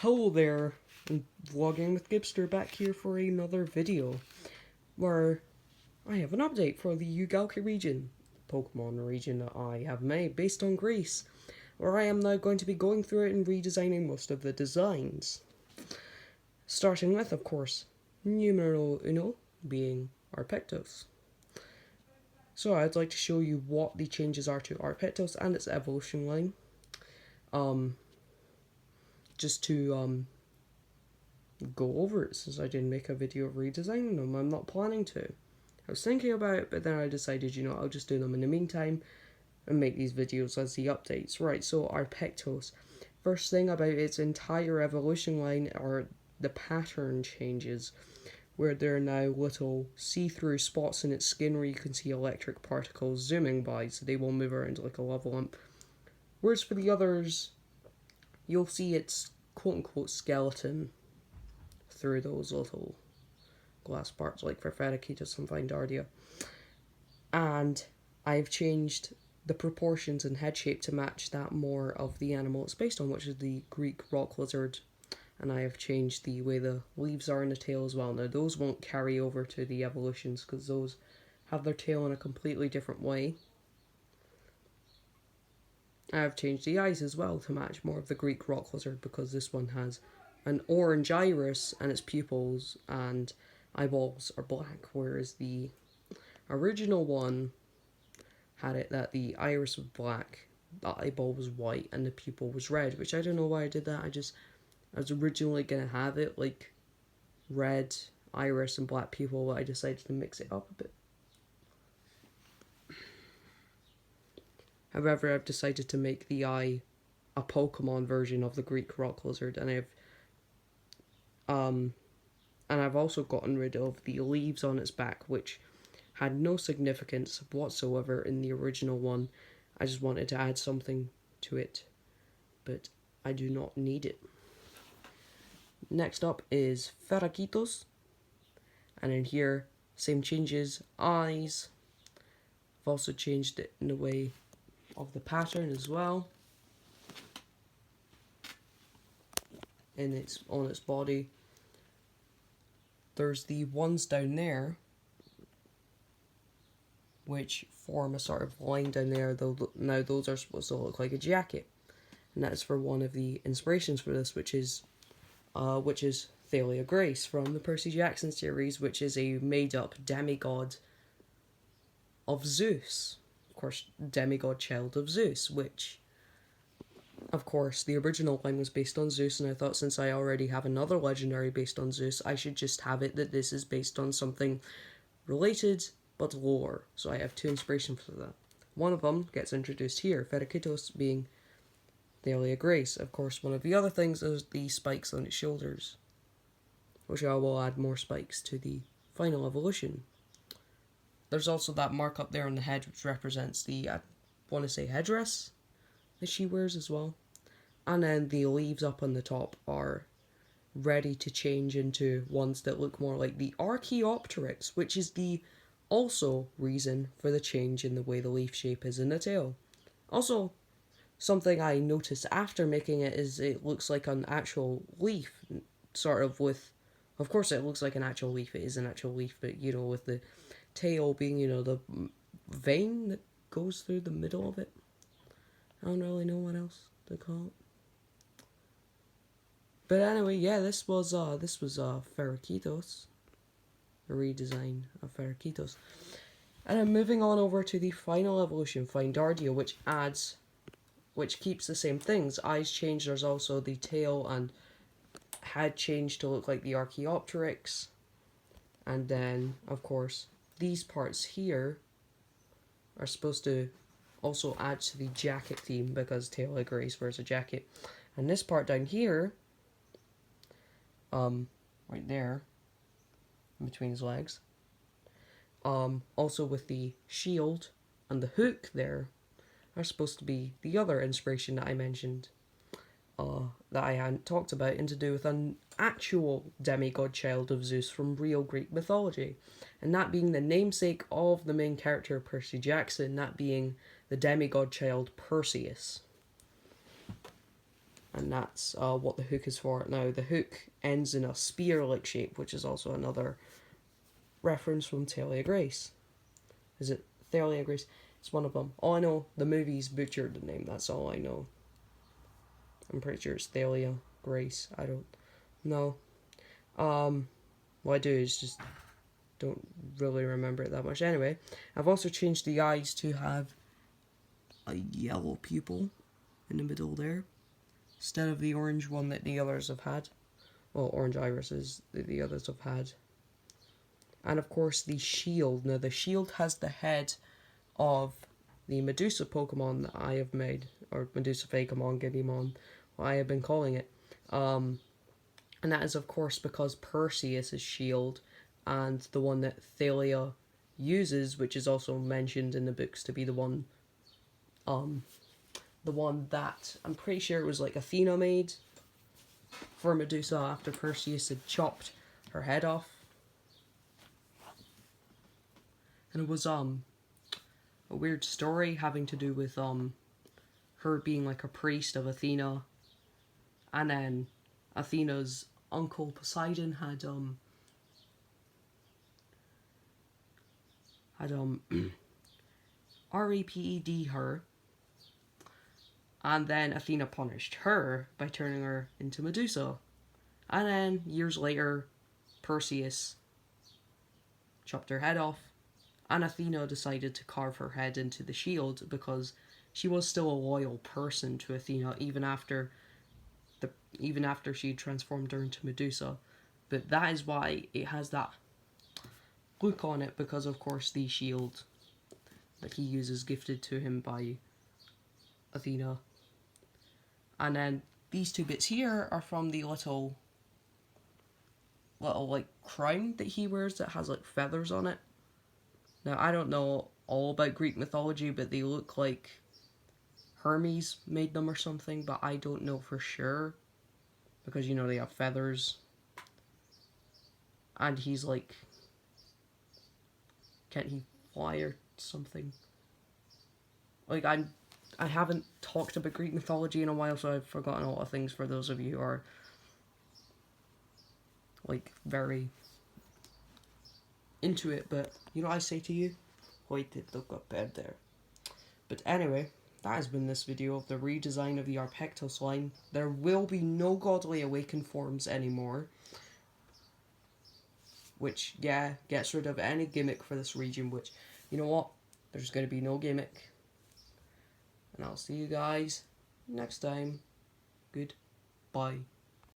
Hello there, Vlogging with Gibster back here for another video, where I have an update for the Ugalki region, Pokemon region that I have made based on Greece, where I am now going to be going through it and redesigning most of the designs. Starting with, of course, numero uno being Arpektos. So I'd like to show you what the changes are to Arpektos and its evolution line. Just to go over it, since I didn't make a video of redesigning them. I'm not planning to. I was thinking about it, but then I decided, I'll just do them in the meantime and make these videos as the updates. Right, so Arpektos. First thing about its entire evolution line are the pattern changes, where there are now little see-through spots in its skin where you can see electric particles zooming by, so they will move around like a lava lamp. Whereas for the others, you'll see its quote-unquote skeleton through those little glass parts, like for Faraquitos and Vindardia. And I've changed the proportions and head shape to match that more of the animal it's based on, which is the Greek rock lizard. And I have changed the way the leaves are in the tail as well. Now, those won't carry over to the evolutions because those have their tail in a completely different way. I've changed the eyes as well to match more of the Greek rock lizard, because this one has an orange iris and its pupils and eyeballs are black, whereas the original one had it that the iris was black, the eyeball was white, and the pupil was red, which I don't know why I did that. I was originally going to have it like red iris and black pupil, but I decided to mix it up a bit. However, I've decided to make the eye a Pokemon version of the Greek rock lizard, and I've also gotten rid of the leaves on its back, which had no significance whatsoever in the original one. I just wanted to add something to it, but I do not need it. Next up is Faraquitos, and in here, same changes, eyes. I've also changed it in the way of the pattern as well, and on its body. There's the ones down there which form a sort of line down there, though now those are supposed to look like a jacket, and that's for one of the inspirations for this, which is Thalia Grace from the Percy Jackson series, which is a made-up demigod of Zeus. Of course, demigod child of Zeus, which, of course, the original line was based on Zeus, and I thought, since I already have another legendary based on Zeus, I should just have it that this is based on something related but lower. So I have two inspirations for that. One of them gets introduced here, Faraquitos being Thalia Grace. Of course, one of the other things is the spikes on its shoulders, which I will add more spikes to the final evolution. There's also that mark up there on the head, which represents the, I want to say, headdress that she wears as well. And then the leaves up on the top are ready to change into ones that look more like the Archaeopteryx, which is the also reason for the change in the way the leaf shape is in the tail. Also, something I noticed after making it is it looks like an actual leaf, sort of with, of course it looks like an actual leaf, it is an actual leaf, but with the tail being, the vein that goes through the middle of it. I don't really know what else to call it. But anyway, yeah, this was Faraquitos, a redesign of Faraquitos. And I'm moving on over to the final evolution, Vindardia, which keeps the same things. Eyes changed, there's also the tail and head changed to look like the Archaeopteryx. And then, of course, these parts here are supposed to also add to the jacket theme, because Thalia Grace wears a jacket. And this part down here, right there, in between his legs, also with the shield and the hook there, are supposed to be the other inspiration that I mentioned, that I hadn't talked about, and to do with an actual demigod child of Zeus from real Greek mythology, and that being the namesake of the main character Percy Jackson, that being the demigod child Perseus. and that's what the hook is for. Now, the hook ends in a spear-like shape, which is also another reference from Thalia Grace. Is it Thalia Grace? It's one of them. All I know, the movie's butchered the name. That's all I know. I'm pretty sure it's Thalia Grace. I don't know. What I do is just don't really remember it that much. Anyway, I've also changed the eyes to have a yellow pupil in the middle there, instead of the orange one that the others have had. Well, orange irises that the others have had. And of course the shield. Now the shield has the head of the Medusa Pokemon that I have made, or Medusa Fakemon, Gibimon, what I have been calling it. And that is of course because Perseus' shield, and the one that Thalia uses, which is also mentioned in the books to be the one that I'm pretty sure it was like Athena made for Medusa after Perseus had chopped her head off. And it was a weird story having to do with her being like a priest of Athena, and then Athena's uncle Poseidon had raped her, and then Athena punished her by turning her into Medusa. And then years later, Perseus chopped her head off, and Athena decided to carve her head into the shield because she was still a loyal person to Athena even after she transformed her into Medusa. But that is why it has that look on it, because of course the shield that he uses gifted to him by Athena. And then these two bits here are from the little like crown that he wears that has like feathers on it. Now I don't know all about Greek mythology, but they look like Hermes made them or something, but I don't know for sure, because you know they have feathers. And he's like, can't he fly or something? Like I haven't talked about Greek mythology in a while, so I've forgotten a lot of things for those of you who are like very into it. But you know what I say to you? Wait, it look up bad there. But anyway, that has been this video of the redesign of the Arpektos line. There will be no Godly Awakened forms anymore, which, yeah, gets rid of any gimmick for this region, which, you know what? There's going to be no gimmick. And I'll see you guys next time. Goodbye.